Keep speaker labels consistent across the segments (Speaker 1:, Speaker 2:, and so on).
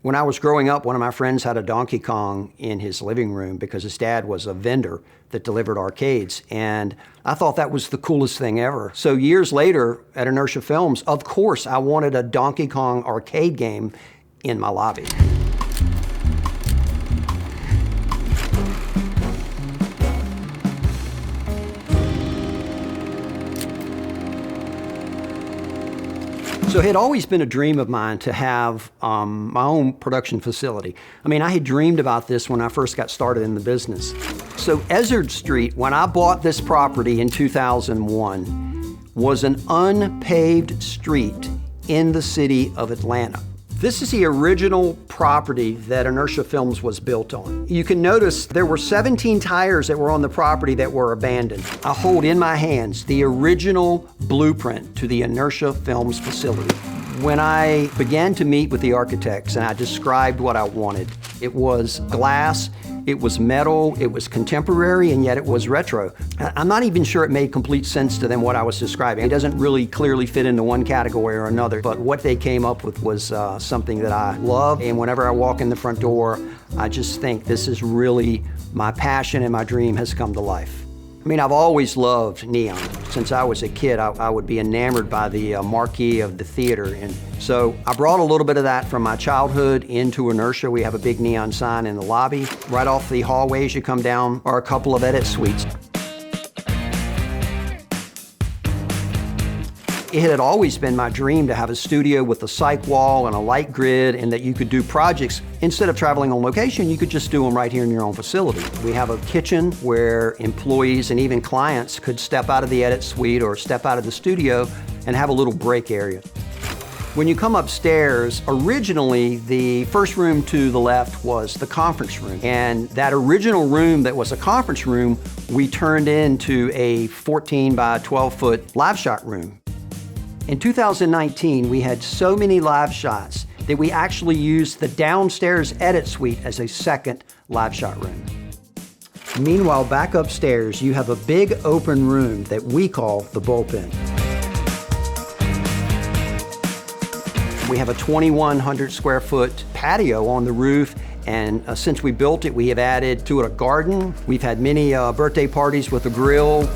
Speaker 1: When I was growing up, one of my friends had a Donkey Kong in his living room because his dad was a vendor that delivered arcades. And I thought that was the coolest thing ever. So years later at Inertia Films, of course, I wanted a Donkey Kong arcade game in my lobby. So it had always been a dream of mine to have my own production facility. I mean, I had dreamed about this when I first got started in the business. So Ezard Street, when I bought this property in 2001, was an unpaved street in the city of Atlanta. This is the original property that Inertia Films was built on. You can notice there were 17 tires that were on the property that were abandoned. I hold in my hands the original blueprint to the Inertia Films facility. When I began to meet with the architects and I described what I wanted, it was glass, it was metal, it was contemporary, and yet it was retro. I'm not even sure it made complete sense to them what I was describing. It doesn't really clearly fit into one category or another, but what they came up with was something that I love, and whenever I walk in the front door, I just think this is really my passion and my dream has come to life. I mean, I've always loved neon. Since I was a kid, I would be enamored by the marquee of the theater. And so I brought a little bit of that from my childhood into Inertia. We have a big neon sign in the lobby. Right off the hallway as you come down are a couple of edit suites. It had always been my dream to have a studio with a cyc wall and a light grid, and that you could do projects. Instead of traveling on location, you could just do them right here in your own facility. We have a kitchen where employees and even clients could step out of the edit suite or step out of the studio and have a little break area. When you come upstairs, originally the first room to the left was the conference room. And that original room that was a conference room, we turned into a 14 by 12 foot live shot room. In 2019, we had so many live shots that we actually used the downstairs edit suite as a second live shot room. Meanwhile, back upstairs, you have a big open room that we call the bullpen. We have a 2,100 square foot patio on the roof, and since we built it, we have added to it a garden. We've had many birthday parties with a grill.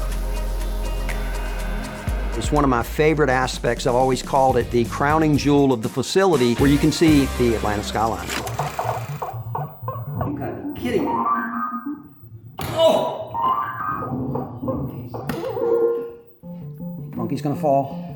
Speaker 1: It's one of my favorite aspects. I've always called it the crowning jewel of the facility, where you can see the Atlanta skyline. You gotta be kidding me. Oh! Monkey's gonna fall.